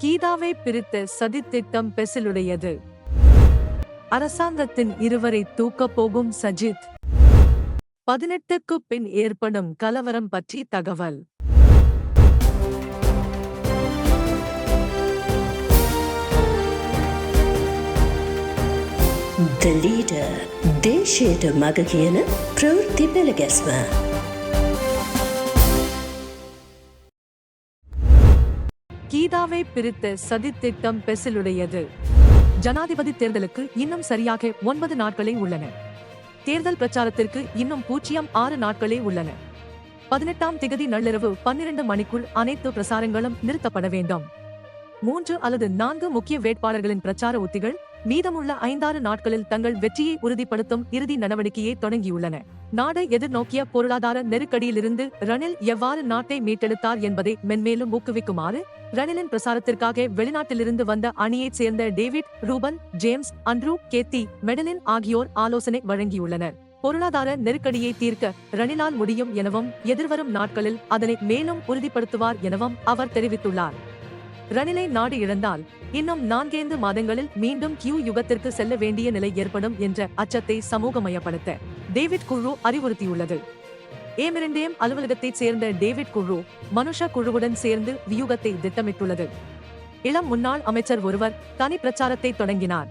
கீதாவை பிரித்த சதித்திட்டம் பெசிலுடையது. அரசாங்கத்தின் இருவரை தூக்கப் போகும் சஜித். 18க்கு பின் ஏற்படும் கலவரம் பற்றி தகவல். The leader දේශයට මග කියන ප්‍රවෘත්ති පෙළගැස්ම. கீதாவை பிரித்த சதித்திட்டம் பெசிலுடையது. ஜனாதிபதி தேர்தலுக்கு இன்னும் சரியாக 9 நாட்களே உள்ளன. தேர்தல் பிரச்சாரத்திற்கு இன்னும் 0.6 நாட்களே உள்ளன. 18ஆம் திகதி நள்ளிரவு 12 மணிக்குள் அனைத்து பிரசாரங்களும் நிறுத்தப்பட வேண்டும். 3 அல்லது 4 முக்கிய வேட்பாளர்களின் பிரச்சார உத்திகள் மீதமுள்ள 5-6 நாட்களில் தங்கள் வெற்றியை உறுதிப்படுத்தும் இறுதி நடவடிக்கையை தொடங்கியுள்ளன. நாடு எதிர்நோக்கிய பொருளாதார நெருக்கடியிலிருந்து ரணில் எவ்வாறு நாட்டை மீட்டெடுத்தார் என்பதை மென்மேலும் ஊக்குவிக்குமாறு ரணிலின் பிரசாரத்திற்காக வெளிநாட்டிலிருந்து வந்த அணியைச் சேர்ந்த David, Ruben, James, Andrew, Cathy, Madeline ஆகியோர் ஆலோசனை வழங்கியுள்ளனர். பொருளாதார நெருக்கடியை தீர்க்க ரணிலால் முடியும் எனவும் எதிர்வரும் நாட்களில் அதனை மேலும் உறுதிப்படுத்துவார் எனவும் அவர் தெரிவித்துள்ளார். ரணிலை நாடு இழந்தால் இன்னும் 4 மாதங்களில் மீண்டும் கியூ யுகத்திற்கு செல்ல வேண்டிய நிலை ஏற்படும் என்ற அச்சத்தை சமூகமயப்படுத்த டேவிட் குழு அறிவுறுத்தியுள்ளது. ஏமிரண்டேம் அலுவலகத்தைச் சேர்ந்த டேவிட் குழு மனுஷா குழுவுடன் சேர்ந்து வியூகத்தை திட்டமிட்டுள்ளது. இளம் முன்னாள் அமைச்சர் ஒருவர் தனி பிரச்சாரத்தை தொடங்கினார்.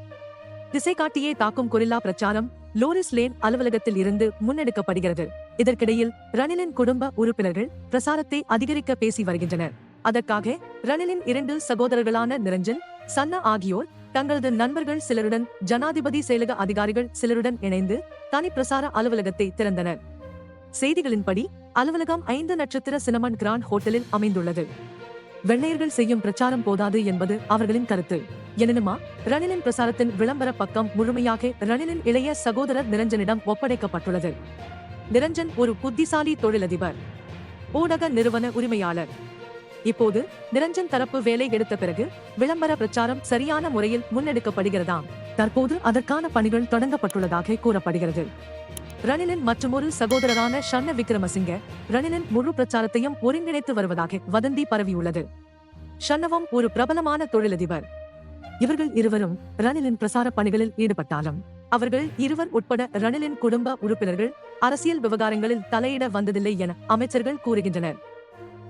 திசைகாட்டியை தாக்கும் கொரில்லா பிரச்சாரம் லோரிஸ் லேன் அலுவலகத்தில் இருந்து முன்னெடுக்கப்படுகிறது. இதற்கிடையில் ரணிலின் குடும்ப உறுப்பினர்கள் பிரசாரத்தை அதிகரிக்க பேசி வருகின்றனர். அதற்காக ரணிலின் 2 சகோதரர்களான நிரஞ்சன், சன்னா ஆகியோர் தங்களது நண்பர்கள் சிலருடன் ஜனாதிபதி செயலக அதிகாரிகள் சிலருடன் இணைந்து தனி பிரசார அலுவலகத்தை திறந்தனர். செய்திகளின்படி அலுவலகம் 5 நட்சத்திர சினமன் கிராண்ட் ஹோட்டலில் அமைந்துள்ளது. வெள்ளையர்கள் செய்யும் பிரச்சாரம் போதாது என்பது அவர்களின் கருத்து. எனினுமா ரணிலின் பிரசாரத்தின் விளம்பர பக்கம் முழுமையாக ரணிலின் இளைய சகோதரர் நிரஞ்சனிடம் ஒப்படைக்கப்பட்டுள்ளது. நிரஞ்சன் ஒரு புத்திசாலி தொழிலதிபர், ஊடக நிறுவன உரிமையாளர். இப்போது நிரஞ்சன் தரப்பு வேலை எடுத்த பிறகு விளம்பர பிரச்சாரம் சரியான முறையில் முன்னெடுக்கப்படுகிறதாம். தற்போது அதற்கான பணிகள் தொடங்கப்பட்டுள்ளதாக கூறப்படுகிறது. ரணிலின் மற்றொரு சகோதரரான ஷண்ண விக்ரமசிங்க ரணிலின் முழு பிரச்சாரத்தையும் ஒருங்கிணைத்து வருவதாக வதந்தி பரவியுள்ளது. ஷண்ணவும் ஒரு பிரபலமான தொழிலதிபர். இவர்கள் இருவரும் ரணிலின் பிரசார பணிகளில் ஈடுபட்டாலும் அவர்கள் இருவர் உட்பட ரணிலின் குடும்ப உறுப்பினர்கள் அரசியல் விவகாரங்களில் தலையிட வந்ததில்லை என அமைச்சர்கள் கூறுகின்றனர்.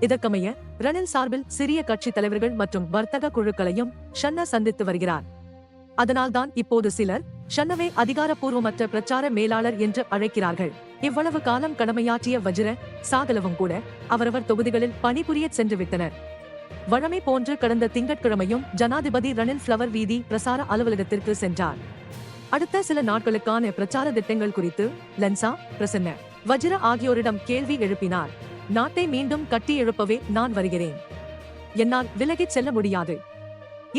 இதற்கமைய ரணில் சார்பில் சிறிய கட்சி தலைவர்கள் மற்றும் வர்த்தக குழுக்களையும் ஷண்ணா சந்தித்து வருகிறார். அதனால்தான் இப்போது சிலர் ஷண்ணவை அதிகாரப்பூர்வமற்ற பிரச்சார மேலாளர் என்று அழைக்கிறார்கள். இவ்வளவு காலம் கடமையாற்றிய வஜிர சாகலவும் கூட அவரவர் தொகுதிகளில் பணிபுரிய சென்றுவிட்டனர். வழமை போன்று கடந்த திங்கட்கிழமையும் ஜனாதிபதி ரணில் ஃப்ளவர் வீதி பிரசார அலுவலகத்திற்கு சென்றார். அடுத்த சில நாட்களுக்கான பிரச்சார திட்டங்கள் குறித்து லன்சா, பிரசன்ன, வஜிர ஆகியோரிடம் கேள்வி எழுப்பினார். நாட்டை மீண்டும் கட்டி எழுப்பவே நான் வருகிறேன். என்னால் விலகிச் செல்ல முடியாது.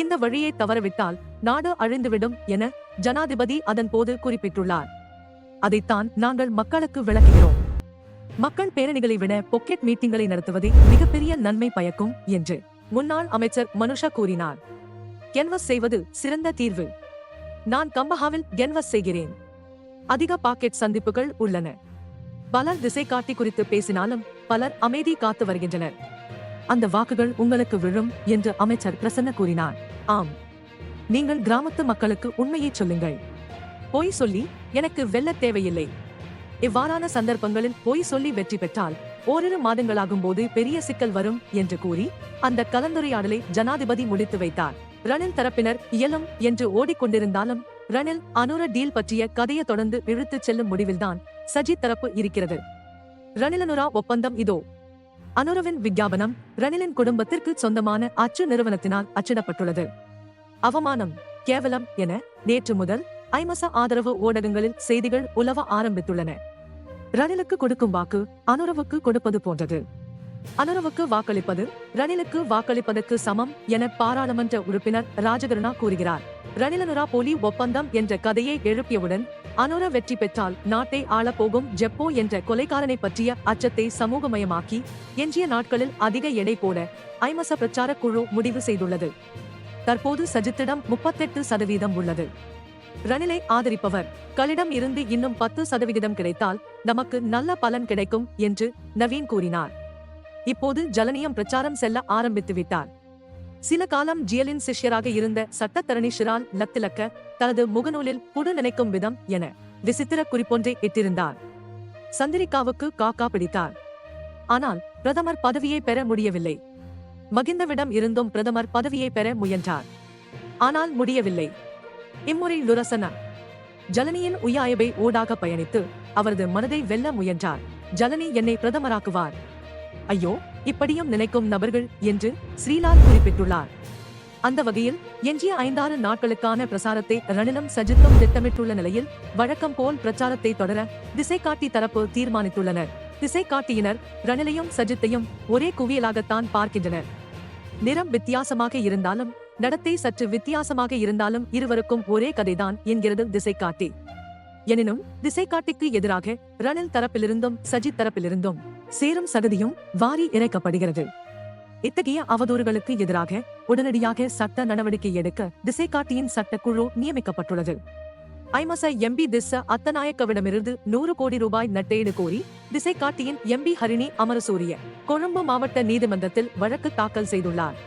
இந்த வழியை தவறவிட்டால் நாடு அழிந்துவிடும் என ஜனாதிபதி அதன் போது குறிப்பிட்டுள்ளார். அதைத்தான் நாங்கள் மக்களுக்கு விளக்குகிறோம். மக்கள் பேரணிகளை விட பொக்கெட் மீட்டிங்களை நடத்துவதே மிகப்பெரிய நன்மை பயக்கும் என்று முன்னாள் அமைச்சர் மனுஷா கூறினார். கென்வஸ் செய்வது சிறந்த தீர்வு. நான் கம்பஹாவில் கென்வஸ் செய்கிறேன். அதிக பாக்கெட் சந்திப்புகள் உள்ளன. பலர் திசை காட்டி குறித்து பேசினாலும் பலர் அமைதி காத்து வருகின்றனர். அந்த வாக்குகள் உங்களுக்கு விழும் என்று அமைச்சர் பிரசன்ன கூறினார். ஆம், நீங்கள் கிராமத்து மக்களுக்கு உண்மையை சொல்லுங்கள். பொய் சொல்லி எனக்கு வெல்ல தேவையில்லை. இவ்வாறான சந்தர்ப்பங்களில் பொய் சொல்லி வெற்றி பெற்றால் ஓரிரு மாதங்களாகும் போது பெரிய சிக்கல் வரும் என்று கூறி அந்த கலந்துரையாடலை ஜனாதிபதி முடித்து வைத்தார். ரணில் தரப்பினர் இயலும் என்று ஓடிக்கொண்டிருந்தாலும் ரணில் அனுர டீல் பற்றிய கதையை தொடர்ந்து இழுத்துச் செல்லும் முடிவில்தான் சஜித் தரப்பு இருக்கிறது. ரணிலனுரா ஒப்பந்தம் இதோ. அனுரவின் விஞ்ஞாபனம் ரணிலின் குடும்பத்திற்கு சொந்தமான அச்சு நிறுவனத்தினால் அச்சிடப்பட்டுள்ளது. அவமானம், கேவலம் என நேற்று முதல் ஐமச ஆதரவு ஊடகங்களில் செய்திகள் உலவ ஆரம்பித்துள்ளன. ரணிலுக்கு கொடுக்கும் வாக்கு அனுரவுக்கு கொடுப்பது போன்றது. அனுரவுக்கு வாக்களிப்பது ரணிலுக்கு வாக்களிப்பதற்கு சமம் என பாராளுமன்ற உறுப்பினர் ராஜகருணா கூறுகிறார். ரணிலனுரா போலி ஒப்பந்தம் என்ற கதையை எழுப்பியவுடன் அனுர வெற்றி பெற்றால் நாட்டை ஆளப்போகும் ஜெப்போ என்ற கொலைகாரனை பற்றிய அச்சத்தை சமூகமயமாக்கி எஞ்சிய நாட்களில் அதிக எடை போட ஐமச பிரச்சார குழு முடிவு செய்துள்ளது. தற்போது சஜித்திடம் 38% உள்ளது. ரணிலை ஆதரிப்பவர் களிடம் இருந்து இன்னும் 10% கிடைத்தால் நமக்கு நல்ல பலன் கிடைக்கும் என்று நவீன் கூறினார். இப்போது ஜலனியம் பிரச்சாரம் செல்ல ஆரம்பித்து விட்டார். சில காலம் ஜியலின் சிஷ்யராக இருந்த சட்டத்தரணி ஷிரால் லத்திலக்க தனது முகநூலில் புடு நினைக்கும் விதம் என விசித்திர குறிப்பொன்றை இட்டிருந்தார். சந்திரிகாவுக்கு காக்கா பிடித்தார். ஆனால் பிரதமர் பதவியை பெற முடியவில்லை. மகிந்தவிடம் இருந்தும் பிரதமர் பதவியை பெற முயன்றார். ஆனால் முடியவில்லை. இம்முறை லுரசன ஜலனியின் உயாயபை ஊடாக பயணித்து அவரது மனதை வெல்ல முயன்றார். ஜலனி என்னை பிரதமராக்குவார், ஐயோ இப்படியும் நினைக்கும் நபர்கள் என்று ஸ்ரீலால் குறிப்பிட்டுள்ளார். அந்த வகையில் எஞ்சிய 5-6 நாட்களுக்கான பிரசாரத்தை ரணிலும் சஜித்தும் திட்டமிட்டுள்ள நிலையில் வழக்கம் போல் பிரச்சாரத்தை தொடர திசைகாட்டி தரப்பு தீர்மானித்துள்ளனர். திசைகாட்டியினர் ரணிலையும் சஜித்தையும் ஒரே குவியலாகத்தான் பார்க்கின்றனர். நிறம் வித்தியாசமாக இருந்தாலும் நடத்தை சற்று வித்தியாசமாக இருந்தாலும் இருவருக்கும் ஒரே கதைதான் என்கிறது திசைகாட்டி. எனினும் திசைகாட்டிக்கு எதிராக ரணில் தரப்பிலிருந்தும் சஜித் தரப்பிலிருந்தும் சேரும் சகதியும் வாரி இறைக்கப்படுகிறது. இத்தகைய அவதூறுகளுக்கு எதிராக உடனடியாக சட்ட நடவடிக்கை எடுக்க திசைகாட்டியின் சட்டக்குழு நியமிக்கப்பட்டுள்ளது. ஐமச எம்பி திஸ்ஸ அத்தநாயக்கவிடமிருந்து 100 கோடி ரூபாய் நட்டஈடு கோரி திசைகாட்டியின் எம்பி ஹரிணி அமரசூரிய கொழும்பு மாவட்ட நீதிமன்றத்தில் வழக்கு தாக்கல் செய்துள்ளார்.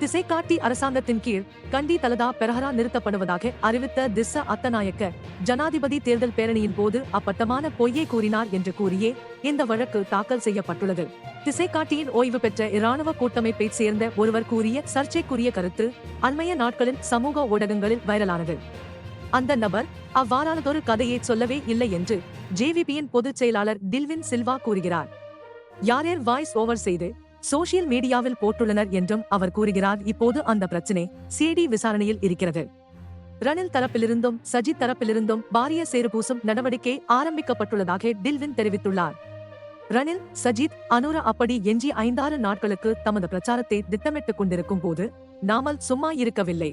திசைகாட்டி அரசாங்கத்தின் கீழ் கண்டி தலதா பெரஹரா நிறுத்தப்படுவதாக அறிவித்த திஸ்ஸ அத்தநாயக்க ஜனாதிபதி தேர்தல் பேரணியின் போது அப்பட்டமான பொய்யை கூறினார் என்று கூறியே இந்த வழக்கு தாக்கல் செய்யப்பட்டுள்ளது. திசைகாட்டியின் ஓய்வு பெற்ற இராணுவ கூட்டமைப்பைச் சேர்ந்த ஒருவர் கூறிய சர்ச்சைக்குரிய கருத்து அண்மைய நாட்களில் சமூக ஊடகங்களில் வைரலானது. அந்த நபர் அவ்வாறானதொரு கதையை சொல்லவே இல்லை என்று ஜேவிபியின் பொதுச் செயலாளர் டில்வின் சில்வா கூறுகிறார். யாரேர் வாய்ஸ் ஓவர் செய்து சோசியல் மீடியாவில் போட்டுள்ளனர் என்றும் அவர் கூறுகிறார். இப்போது அந்த பிரச்சினை சிஐடி விசாரணையில் இருக்கிறது. ரணில் தரப்பிலிருந்தும் சஜித் தரப்பிலிருந்தும் பாரிய சேறுபூசும் நடவடிக்கை ஆரம்பிக்கப்பட்டுள்ளதாக டில்வின் தெரிவித்துள்ளார். ரணில் சஜித் அனுர அப்படி எஞ்சி 5-6 நாட்களுக்கு தமது பிரச்சாரத்தை திட்டமிட்டுக் கொண்டிருக்கும் போது நாமல் சும்மா இருக்கவில்லை.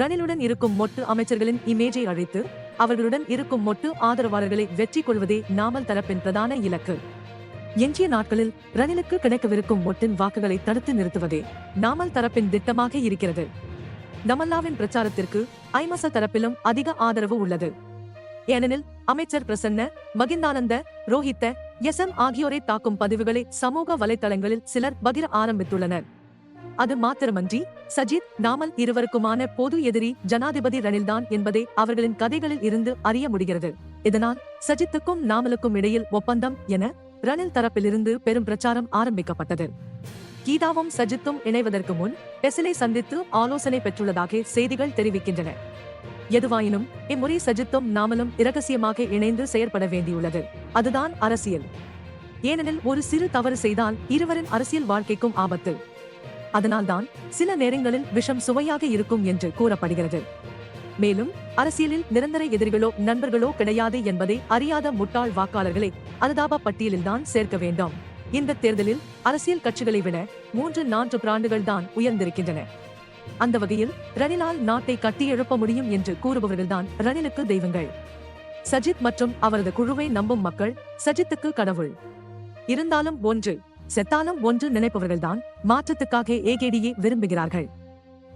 ரணிலுடன் இருக்கும் மொட்டு அமைச்சர்களின் இமேஜை அழித்து அவர்களுடன் இருக்கும் மொட்டு ஆதரவாளர்களை வெற்றி கொள்வதே நாமல் தரப்பின் பிரதான இலக்கு. எஞ்சிய நாட்களில் ரணிலுக்கு கிடைக்கவிருக்கும் மொட்டின் வாக்குகளை தடுத்து நிறுத்துவதே நாமல் தரப்பின் திட்டமாக இருக்கிறது. நமல்லாவின் பிரச்சாரத்திற்கு ஐமச தரப்பிலும் அதிக ஆதரவு உள்ளது. ஏனெனில் அமைச்சர் பிரசன்ன, மகிந்தானந்த, ரோஹித்த, எஸ்எம் ஆகியோரை தாக்கும் பதிவுகளை சமூக வலைதளங்களில் சிலர் பகிர ஆரம்பித்துள்ளனர். அது மாத்திரமன்றி சஜித் நாமல் இருவருக்குமான பொது எதிரி ஜனாதிபதி ரணில்தான் என்பதை அவர்களின் கதைகளில் இருந்து அறிய முடிகிறது. இதனால் சஜித்துக்கும் நாமலுக்கும் இடையில் ஒப்பந்தம் என ரணில் தரப்பிலிருந்து பெரும் பிரச்சாரம் ஆரம்பிக்கப்பட்டது. கீதாவும் சஜித்தும் இணைவதற்கு முன் பெசிலை சந்தித்து ஆலோசனை பெற்றுள்ளதாக செய்திகள் தெரிவிக்கின்றன. எதுவாயினும் இம்முறை சஜித்தும் நாமலும் இரகசியமாக இணைந்து செயற்பட வேண்டியுள்ளது. அதுதான் அரசியல். ஏனெனில் ஒரு சிறு தவறு செய்தால் இருவரின் அரசியல் வாழ்க்கைக்கும் ஆபத்து. அதனால்தான் சில நேரங்களில் விஷம் சுவையாக இருக்கும் என்று கூறப்படுகிறது. மேலும் அரசியலில் நிரந்தர எதிரிகளோ நண்பர்களோ கிடையாது என்பதை அறியாத முட்டாள் வாக்காளர்களை அனுதாப பட்டியலில்தான் சேர்க்க வேண்டும். இந்த தேர்தலில் அரசியல் கட்சிகளை விட 3-4 ஆண்டுகள் தான் உயர்ந்திருக்கின்றன. அந்த வகையில் ரணிலால் நாட்டை கட்டி எழுப்ப முடியும் என்று கூறுபவர்கள்தான் ரணிலுக்கு தெய்வங்கள். சஜித் மற்றும் அவரது குழுவை நம்பும் மக்கள் சஜித்துக்கு கடவுள். இருந்தாலும் ஒன்று, செத்தாலும் ஒன்று நினைப்பவர்கள்தான் மாற்றத்துக்காக ஏகேடியை விரும்புகிறார்கள்.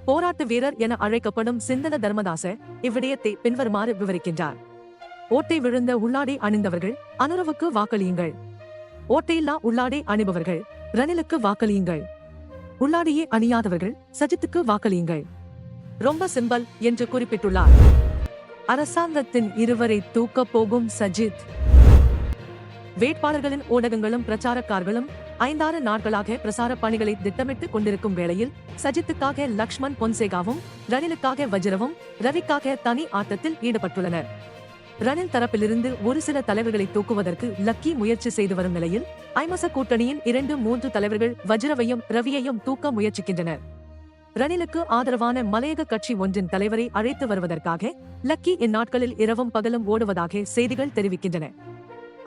போராட்ட வீரர் என அழைக்கப்படும் சிந்தன தர்மதாச இவ்விடயத்தை பின்வருமாறு விவரிக்கின்றார். ஓட்டை விழுந்த உள்ளாடை அணிந்தவர்கள் அனுரவுக்கு வாக்களியுங்கள். ஓட்டையில்லா உள்ளாடை அணிபவர்கள் ரணிலுக்கு வாக்களியுங்கள். உள்ளாடையே அணியாதவர்கள் சஜித்துக்கு வாக்களியுங்கள். ரொம்ப சிம்பல் என்று குறிப்பிட்டுள்ளார். அரசாங்கத்தின் இருவரை தூக்கப் போகும் சஜித். வேட்பாளர்களின் ஊடகங்களும் பிரச்சாரக்காரர்களும் 5-6 நாட்களாக பிரசார பணிகளை திட்டமிட்டுக் கொண்டிருக்கும் வேளையில் சஜித்துக்காக லக்ஷ்மண் பொன்சேகாவும் ரணிலுக்காக வஜ்ரவும் ரவிக்காக தனி ஆட்டத்தில் ஈடுபட்டுள்ளனர். ரணில் தரப்பிலிருந்து ஒரு சில தலைவர்களை தூக்குவதற்கு லக்கி முயற்சி செய்து வரும் நிலையில் ஐமச கூட்டணியின் 2-3 தலைவர்கள் வஜ்ரவையும் ரவியையும் தூக்க முயற்சிக்கின்றனர். ரணிலுக்கு ஆதரவான மலையக கட்சி ஒன்றின் தலைவரை அழைத்து வருவதற்காக லக்கி இந்நாட்களில் இரவும் பகலும் ஓடுவதாக செய்திகள் தெரிவிக்கின்றன.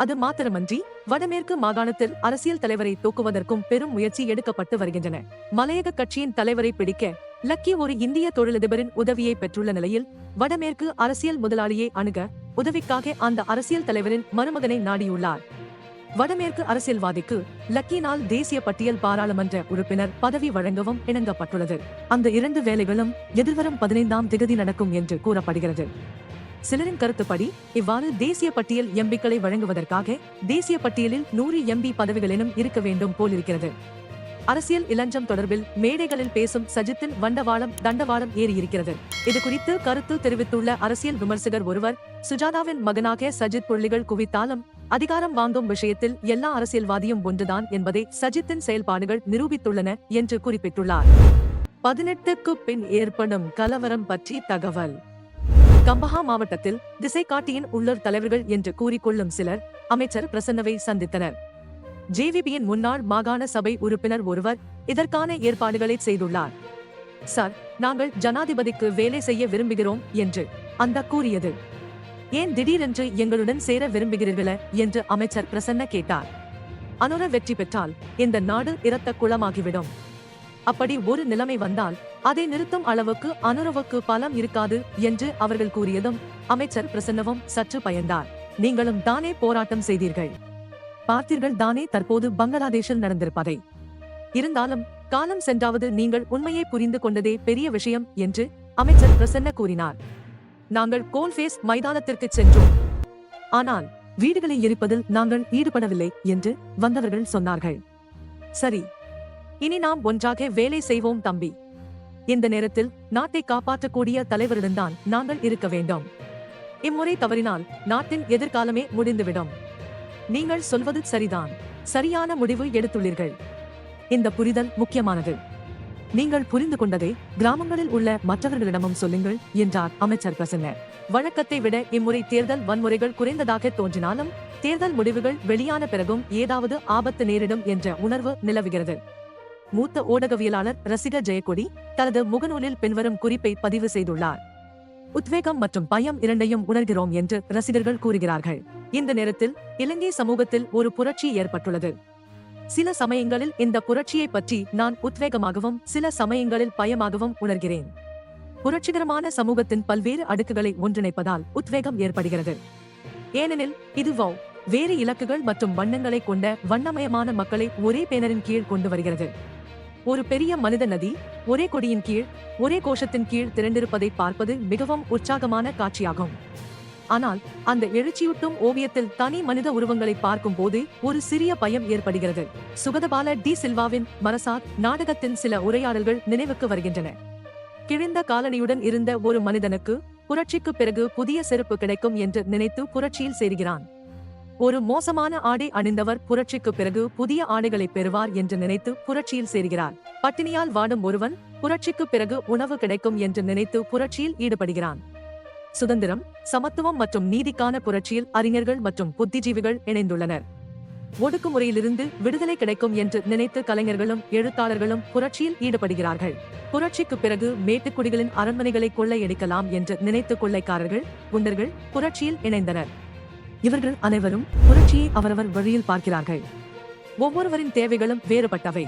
அது மாத்திரமன்றி வடமேற்கு மாகாணத்தில் அரசியல் தலைவரை தூக்குவதற்கும் பெரும் முயற்சி எடுக்கப்பட்டு வருகின்றன. மலையக கட்சியின் தலைவரை பிடிக்க லக்கி ஒரு இந்திய தொழிலதிபரின் உதவியை பெற்றுள்ள நிலையில் வடமேற்கு அரசியல் முதலாளியை அணுக உதவிக்காக அந்த அரசியல் தலைவரின் மருமகனை நாடியுள்ளார். வடமேற்கு அரசியல்வாதிக்கு லக்கினால் தேசிய பட்டியல் பாராளுமன்ற உறுப்பினர் பதவி வழங்கவும் இணங்கப்பட்டுள்ளது. அந்த 2 வேலைகளும் எதிர்வரும் 15ஆம் திகதி நடக்கும் என்று கூறப்படுகிறது. சிலரின் கருத்துப்படி இவ்வாறு தேசிய பட்டியல் எம்பிக்களை வழங்குவதற்காக தேசிய பட்டியலில் 100 எம்பி பதவிகளெனும் இருக்க வேண்டும் போலிருக்கிறது. அரசியல் இளஞ்சம் தொடர்பில் மேடைகளில் பேசும் சஜித்தின் தண்டவாளம் ஏறியிருக்கிறது. இது குறித்து கருத்து தெரிவித்துள்ள அரசியல் விமர்சகர் ஒருவர், சுஜாதாவின் மகனாக சஜித் புள்ளிகள் குவித்தாலும் அதிகாரம் வாங்கும் விஷயத்தில் எல்லா அரசியல்வாதியும் ஒன்றுதான் என்பதை சஜித்தின் செயல்பாடுகள் நிரூபித்துள்ளன என்று குறிப்பிட்டுள்ளார். 18க்கு பின் ஏற்படும் கலவரம் பற்றி தகவல். கம்பஹா மாவட்டத்தில் திசை காட்டியின் உள்ளூர் தலைவர்கள் என்று கூறிக்கொள்ளும் சிலர் அமைச்சர் பிரசன்னவை சந்தித்தனர். ஜேவிபியின் முன்னாள் மாகாண சபை உறுப்பினர் ஒருவர் இதற்கான ஏற்பாடுகளை செய்துள்ளார். சார், நாங்கள் ஜனாதிபதிக்கு வேலை செய்ய விரும்புகிறோம் என்று அந்த கூறியது. ஏன் திடீரென்று எங்களுடன் சேர விரும்புகிறீர்கள என்று அமைச்சர் பிரசன்ன கேட்டார். அனுர வெற்றி பெற்றால் இந்த நாடு இரத்த குளமாகிவிடும். அப்படி ஒரு நிலைமை வந்தால் அதை நிறுத்தும் அளவுக்கு அனுரவுக்கு பலம் இருக்காது என்று அவர்கள் கூறியதும் அமைச்சர் பிரசன்னவும் சற்று பயந்தார். நீங்களும் தானே போராட்டம் செய்தீர்கள், பார்த்தீர்கள் தானே தற்போது பங்களாதேஷில் நடந்திருப்பதை. இருந்தாலும் காலம் சென்றாவது நீங்கள் உண்மையை புரிந்து கொண்டதே பெரிய விஷயம் என்று அமைச்சர் பிரசன்ன கூறினார். நாங்கள் கோல்ஃபேஸ் மைதானத்திற்கு சென்றோம், ஆனால் வீடுகளை எரிப்பதில் நாங்கள் ஈடுபடவில்லை என்று வந்தவர்கள் சொன்னார்கள். சரி, இனி நாம் ஒன்றாக வேலை செய்வோம் தம்பி. இந்த நேரத்தில் நாட்டை காப்பாற்றக்கூடிய தலைவரிடம்தான் நாங்கள் இருக்க வேண்டும். இம்முறை தவறினால் நாட்டின் எதிர்காலமே முடிந்துவிடும். நீங்கள் சொல்வது சரிதான், சரியான முடிவு எடுத்துள்ளீர்கள். இந்த புரிதல் முக்கியமானது. நீங்கள் புரிந்து கொண்டதை கிராமங்களில் உள்ள மற்றவர்களிடமும் சொல்லுங்கள் என்றார் அமைச்சர் பிரசன்ன. வழக்கத்தை விட இம்முறை தேர்தல் வன்முறைகள் குறைந்ததாக தோன்றினாலும் தேர்தல் முடிவுகள் வெளியான பிறகும் ஏதாவது ஆபத்து நேரிடும் என்ற உணர்வு நிலவுகிறது. மூத்த ஊடகவியலாளர் ரசிக ஜெயக்கொடி தனது முகநூலில் பின்வரும் குறிப்பை பதிவு செய்துள்ளார். உத்வேகம் மற்றும் பயம் இரண்டையும் உணர்கிறோம் என்று ரசிகர்கள் கூறுகிறார்கள். இந்த நேரத்தில் இலங்கை சமூகத்தில் ஒரு புரட்சி ஏற்பட்டுள்ளது. சில சமயங்களில் இந்த புரட்சியை பற்றி நான் உத்வேகமாகவும் சில சமயங்களில் பயமாகவும் உணர்கிறேன். புரட்சிகரமான சமூகத்தின் பல்வேறு அடுக்குகளை ஒன்றிணைப்பதால் உத்வேகம் ஏற்படுகிறது. ஏனெனில் இது வேறு இலக்குகள் மற்றும் வண்ணங்களை கொண்ட வண்ணமயமான மக்களை ஒரே பேனரின் கீழ் கொண்டு வருகிறது. ஒரு பெரிய மனித நதி ஒரே கொடியின் கீழ் ஒரே கோஷத்தின் கீழ் திரண்டிருப்பதை பார்ப்பது மிகவும் உற்சாகமான காட்சியாகும். ஆனால் அந்த எழுச்சியூட்டும் ஓவியத்தில் தனி மனித உருவங்களை பார்க்கும் போது ஒரு சிறிய பயம் ஏற்படுகிறது. சுகதபால டி சில்வாவின் மரசாத் நாடகத்தின் சில உரையாடல்கள் நினைவுக்கு வருகின்றன. கிழிந்த காலணியுடன் இருந்த ஒரு மனிதனுக்கு புரட்சிக்கு பிறகு புதிய செருப்பு கிடைக்கும் என்று நினைத்து புரட்சியில் சேர்கிறான். ஒரு மோசமான ஆடை அணிந்தவர் புரட்சிக்கு பிறகு புதிய ஆடைகளை பெறுவார் என்று நினைத்து புரட்சியில் சேர்கிறார். பட்டினியால் வாடும் ஒருவன் புரட்சிக்கு பிறகு உணவு கிடைக்கும் என்று நினைத்து புரட்சியில் ஈடுபடுகிறான். சுதந்திரம், சமத்துவம் மற்றும் நீதிக்கான புரட்சியில் அறிஞர்கள் மற்றும் புத்திஜீவிகள் இணைந்துள்ளனர். ஒடுக்குமுறையிலிருந்து விடுதலை கிடைக்கும் என்று நினைத்து கலைஞர்களும் எழுத்தாளர்களும் புரட்சியில் ஈடுபடுகிறார்கள். புரட்சிக்கு பிறகு மேட்டுக்குடிகளின் அரண்மனைகளை கொள்ளையடிக்கலாம் என்று நினைத்து கொள்ளைக்காரர்கள், குண்டர்கள் புரட்சியில் இணைந்தனர். இவர்கள் அனைவரும் புரட்சியை அவரவர் வழியில் பார்க்கிறார்கள். ஒவ்வொருவரின் தேவைகளும் வேறுபட்டவை,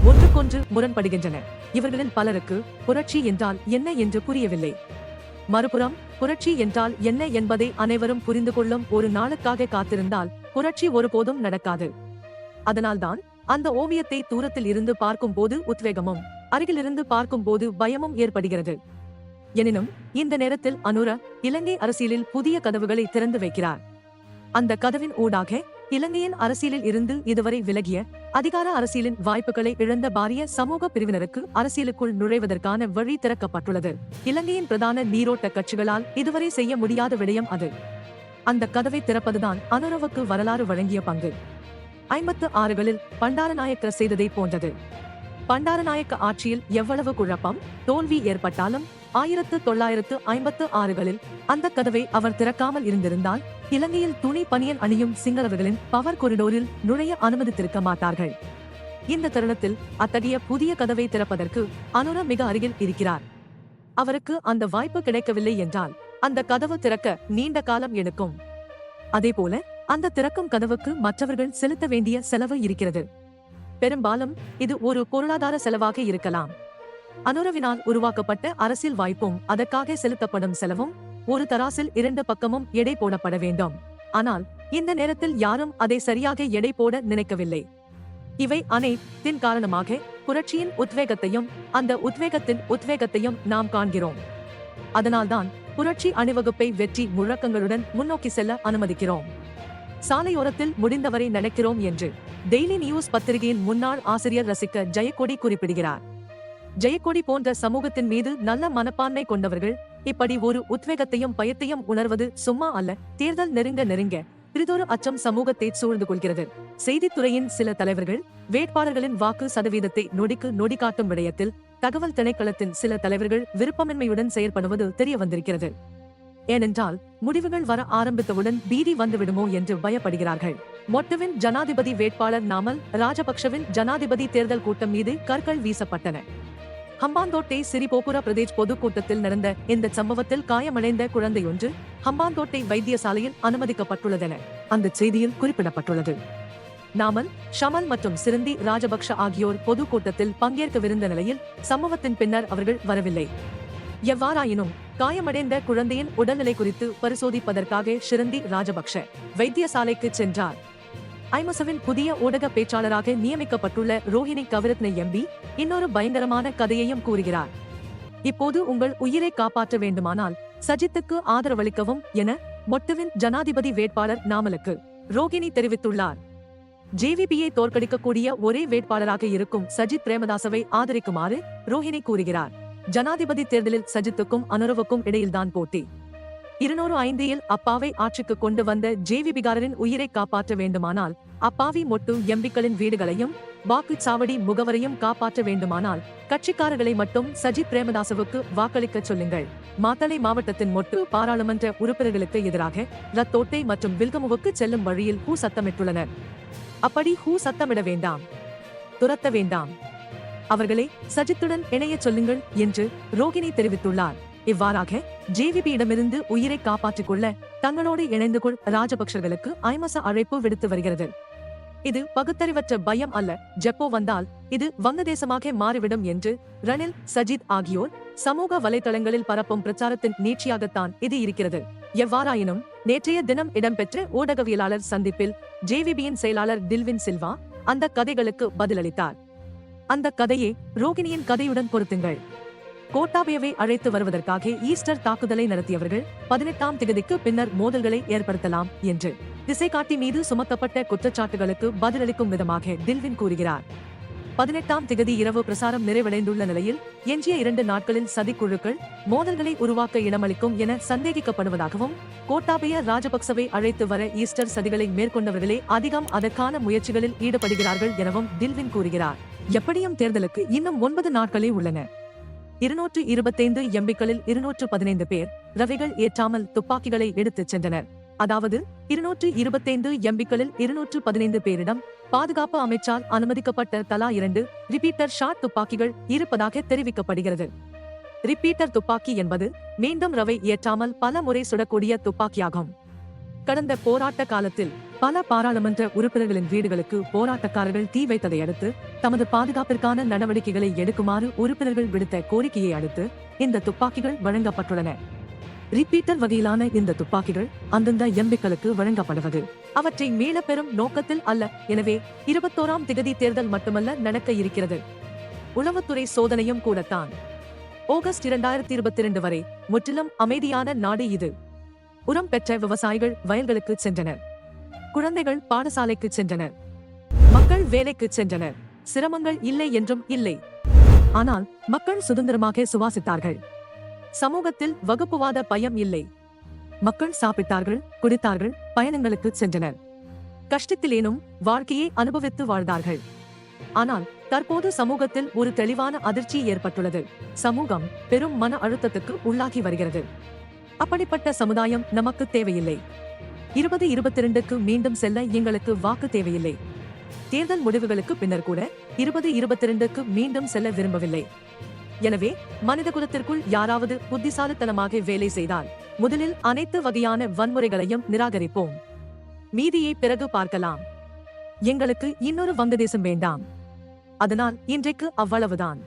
ஒன்றுக்கொன்று முரண்படுகின்றன. இவர்களில் பலருக்கு புரட்சி என்றால் என்ன என்று புரியவில்லை. மறுபுறம் புரட்சி என்றால் என்ன என்பதை அனைவரும் புரிந்து கொள்ளும் ஒரு நாளுக்காக காத்திருந்தால் புரட்சி ஒருபோதும் நடக்காது. அதனால்தான் அந்த ஓவியத்தை தூரத்தில் இருந்து பார்க்கும் போது உத்வேகமும் அருகிலிருந்து பார்க்கும் போது பயமும் ஏற்படுகிறது. எனினும் இந்த நேரத்தில் அனுர இலங்கை அரசியலில் புதிய கதவுகளை திறந்து வைக்கிறார். அந்த கதவின் ஊடாக இலங்கையின் அரசியலில் இருந்து இதுவரை விலகிய, அதிகார அரசியலின் வாய்ப்புகளை இழந்த பாரிய சமூக பிரிவினருக்கு அரசியலுக்குள் நுழைவதற்கான வழி திறக்கப்பட்டுள்ளது. இலங்கையின் பிரதான நீரோட்ட கட்சிகளால் இதுவரை செய்ய முடியாத விடயம் அது. அந்த கதவை திறப்பதுதான் அனுரவுக்கு வரலாறு வழங்கிய பங்கு. 56களில் பண்டாரநாயக்க செய்ததை போன்றது. பண்டாரநாயக்க ஆட்சியில் எவ்வளவு குழப்பம், தோல்வி ஏற்பட்டாலும் 1956களில் அந்த கதவை அவர் திறக்காமல் இருந்திருந்தால் இலங்கையில் துணி பனியன் அணியும் சிங்களவர்களின் பவர் கொரிடோரில் நுழைய அனுமதித்திருக்க மாட்டார்கள். இந்த தருணத்தில் அத்தகைய புதிய கதவை திறப்பதற்கு அனுர மிக அருகில் இருக்கிறார். அவருக்கு அந்த வாய்ப்பு கிடைக்கவில்லை என்றால் அந்த கதவு திறக்க நீண்ட காலம் எடுக்கும். அதேபோல அந்த திறக்கும் கதவுக்கு மற்றவர்கள் செலுத்த வேண்டிய செலவு இருக்கிறது. பெரும்பாலும் இது ஒரு பொருளாதார செலவாக இருக்கலாம். அனுரவினால் உருவாக்கப்பட்ட அரசியல் வாய்ப்பும் அதற்காக செலுத்தப்படும் செலவும் ஒரு தராசில் இரண்டு பக்கமும் எடை போடப்பட வேண்டும். ஆனால் இந்த நேரத்தில் யாரும் அதை சரியாக எடை போட நினைக்கவில்லை. இவை அனைத்தின் காரணமாக புரட்சியின் உத்வேகத்தையும் அந்த உத்வேகத்தையும் நாம் காண்கிறோம். அதனால்தான் புரட்சி அணிவகுப்பை வெற்றி முழக்கங்களுடன் முன்னோக்கி செல்ல அனுமதிக்கிறோம். சாலையோரத்தில் முடிந்தவரை நடக்கிறோம் என்று டெய்லி நியூஸ் பத்திரிகையின் முன்னாள் ஆசிரியர் ரசிக ஜெயக்கொடி குறிப்பிடுகிறார். ஜெயக்கொடி போன்ற சமூகத்தின் மீது நல்ல மனப்பான்மை கொண்டவர்கள் இப்படி ஒரு உத்வேகத்தையும் பயத்தையும் உணர்வது சும்மா அல்ல. தேர்தல் நெருங்க பிறிதொரு அச்சம் சமூகத்தை சூழ்ந்து கொள்கிறது. செய்தித்துறையின் சில தலைவர்கள் வேட்பாளர்களின் வாக்கு சதவீதத்தை நொடிக்கு நொடி காட்டும் விடயத்தில் தகவல் திணைக்களத்தின் சில தலைவர்கள் விருப்பமின்மையுடன் செயற்படுவது தெரிய வந்திருக்கிறது. ஏனென்றால் முடிவுகள் வர ஆரம்பித்தவுடன் பீதி வந்துவிடுமோ என்று பயப்படுகிறார்கள். மொட்டுவின் ஜனாதிபதி வேட்பாளர் நாமல் ராஜபக்ஷவின் ஜனாதிபதி தேர்தல் கூட்டம் மீது கற்கள் வீசப்பட்டன. ஹம்பாந்தோட்டை சிறிபோக்குரா பிரதேஷ் பொதுக்கூட்டத்தில் நடந்த இந்த சம்பவத்தில் காயமடைந்த குழந்தையொன்று ஹம்பாந்தோட்டை வைத்தியசாலையில் அனுமதிக்கப்பட்டுள்ளதென அந்த செய்தியில் குறிப்பிடப்பட்டுள்ளது. நாமல், ஷமல் மற்றும் சிரந்தி ராஜபக்ஷ ஆகியோர் பொதுக்கூட்டத்தில் பங்கேற்கவிருந்த நிலையில் சம்பவத்தின் பின்னர் அவர்கள் வரவில்லை. எவ்வாறாயினும் காயமடைந்த குழந்தையின் உடல்நிலை குறித்து பரிசோதிப்பதற்காக ஷிரந்தி ராஜபக்ஷ வைத்தியசாலைக்கு சென்றார். ஐமசவின் புதிய ஊடக பேச்சாளராக நியமிக்கப்பட்டுள்ள ரோஹிணி கவிரத்ன எம்பி இன்னொரு பயங்கரமான கதையையும் கூறுகிறார். இப்போது உங்கள் உயிரை காப்பாற்ற வேண்டுமானால் சஜித்துக்கு ஆதரவளிக்கவும் என மொட்டுவின் ஜனாதிபதி வேட்பாளர் நாமலுக்கு ரோஹிணி தெரிவித்துள்ளார். ஜேவிபியை தோற்கடிக்கக்கூடிய ஒரே வேட்பாளராக இருக்கும் சஜித் பிரேமதாசவை ஆதரிக்குமாறு ரோஹிணி கூறுகிறார். ஜனாதிபதி தேர்தலில் சஜித்துக்கும் அனுரவுக்கும் இடையில்தான் போட்டி. 205 அப்பாவை ஆட்சிக்கு கொண்டு வந்த ஜேவிபிகாரரின் உயிரை காப்பாற்ற வேண்டுமானால் அப்பாவி மொட்டு எம்பிக்களின் வீடுகளையும் வாக்குச்சாவடி முகவரையும் காப்பாற்ற வேண்டுமானால் கட்சிக்காரர்களை மட்டும் சஜித் பிரேமதாசவுக்கு வாக்களிக்க சொல்லுங்கள். மாத்தளை மாவட்டத்தின் மொட்டு பாராளுமன்ற உறுப்பினர்களுக்கு எதிராக ரத்தோட்டை மற்றும் வில்கமுவுக்கு செல்லும் வழியில் ஹூ சத்தமிட்டுள்ளனர். அப்படி ஹூ சத்தமிட வேண்டாம், துரத்த வேண்டாம், அவர்களை சஜித்துடன் இணைய சொல்லுங்கள் என்று ரோஹிணி தெரிவித்துள்ளார். இவ்வாறாக ஜேவிபியிடமிருந்து உயிரை காப்பாற்றிக் கொள்ள தங்களோடு இணைந்து கொள் ராஜபக்ஷர்களுக்கு ஐமச அழைப்பு விடுத்து வருகிறது. இது பகுத்தறிவற்ற பயம் அல்ல. ஜெப்போ வந்தால் இது வங்கதேசமாக மாறிவிடும் என்று ரணில், சஜித் ஆகியோர் சமூக வலைதளங்களில் பரப்பும் பிரச்சாரத்தின் நீட்சியாகத்தான் இது இருக்கிறது. எவ்வாறாயினும் நேற்றைய தினம் இடம்பெற்ற ஊடகவியலாளர் சந்திப்பில் ஜேவிபியின் செயலாளர் டில்வின் சில்வா அந்த கதைகளுக்கு பதிலளித்தார். அந்த கதையை ரோகிணியின் கதையுடன் பொருத்துங்கள். கோட்டாபயவை அழைத்து வருவதற்காக ஈஸ்டர் தாக்குதலை நடத்தியவர்கள் 18ஆம் திகதிக்கு பின்னர் மோதல்களை ஏற்படுத்தலாம் என்று திசைகாட்டி மீது சுமத்தப்பட்ட குற்றச்சாட்டுகளுக்கு பதிலளிக்கும் விதமாக டில்வின் கூறுகிறார். 18ஆம் திகதி இரவு பிரசாரம் நிறைவடைந்துள்ள நிலையில் எஞ்சிய 2 நாட்களில் சதிக்குழுக்கள் மோதல்களை உருவாக்க இடமளிக்கும் என சந்தேகிக்கப்படுவதாகவும் கோட்டாபய ராஜபக்சவை அழைத்து வர ஈஸ்டர் சதிகளை மேற்கொண்டவர்களே அதிகம் அதற்கான முயற்சிகளில் ஈடுபடுகிறார்கள் எனவும் டில்வின் கூறுகிறார். எப்படியும் தேர்தலுக்கு இன்னும் 9 நாட்களே உள்ளன. 225 எம்பிக்களில் 215 பேர் ரவைகள் ஏற்றாமல் துப்பாக்கிகளை எடுத்துச் சென்றனர். அதாவது 225 எம்பிக்களில் 215 பேரிடம் பாதுகாப்பு அமைச்சால் அனுமதிக்கப்பட்ட தலா 2 ரிப்பீட்டர் ஷாட் துப்பாக்கிகள் இருப்பதாக தெரிவிக்கப்படுகிறது. ரிப்பீட்டர் துப்பாக்கி என்பது மீண்டும் ரவை ஏற்றாமல் பல முறை சுடக்கூடிய துப்பாக்கியாகும். கடந்த போராட்ட காலத்தில் பல பாராளுமன்ற உறுப்பினர்களின் வீடுகளுக்கு போராட்டக்காரர்கள் தீ வைத்ததை அடுத்து தமது பாதுகாப்பிற்கான நடவடிக்கைகளை எடுக்குமாறு உறுப்பினர்கள் விடுத்த கோரிக்கையை அடுத்து இந்த துப்பாக்கிகள் வழங்கப்பட்டுள்ளன. ரிப்பீட்டர் வகையிலான இந்த துப்பாக்கிகள் அந்தந்த எம்பிக்களுக்கு வழங்கப்படுவது அவற்றை மீளப்பெறும் நோக்கத்தில் அல்ல. எனவே 21ஆம் திகதி தேர்தல் மட்டுமல்ல நடக்க இருக்கிறது, உளவுத்துறை சோதனையும் கூடத்தான். ஆகஸ்ட் 2022 வரை முற்றிலும் அமைதியான நாடு இது. உரம் பெற்ற விவசாயிகள் வயல்களுக்கு சென்றனர், குழந்தைகள் பாடசாலைக்கு சென்றனர், மக்கள் வேலைக்கு சென்றனர். சிரமங்கள் இல்லை என்றும் இல்லை. ஆனால் மக்கள் சுதந்திரமாக சுவாசித்தார்கள். சமூகத்தில் வகுப்புவாத பயம் இல்லை. மக்கள் சாப்பிட்டார்கள், குடித்தார்கள், பயணங்களுக்கு சென்றனர். கஷ்டத்திலேனும் வாழ்க்கையை அனுபவித்து வாழ்ந்தார்கள். ஆனால் தற்போது சமூகத்தில் ஒரு தெளிவான அதிர்ச்சி ஏற்பட்டுள்ளது. சமூகம் பெரும் மன அழுத்தத்துக்கு உள்ளாகி வருகிறது. அப்படிப்பட்ட சமுதாயம் நமக்கு தேவையில்லை. 2022க்கு மீண்டும் செல்ல எங்களுக்கு வாக்கு தேவையில்லை. தேர்தல் முடிவுகளுக்கு பின்னர் கூட 2022க்கு மீண்டும் செல்ல விரும்பவில்லை. எனவே மனிதகுலத்திற்குள் யாராவது புத்திசாலித்தனமாக வேலை செய்தால் முதலில் அனைத்து வகையான வன்முறைகளையும் நிராகரிப்போம். மீதியை பிறகு பார்க்கலாம். எங்களுக்கு இன்னொரு வங்கதேசம் வேண்டாம். அதனால் இன்றைக்கு அவ்வளவுதான்.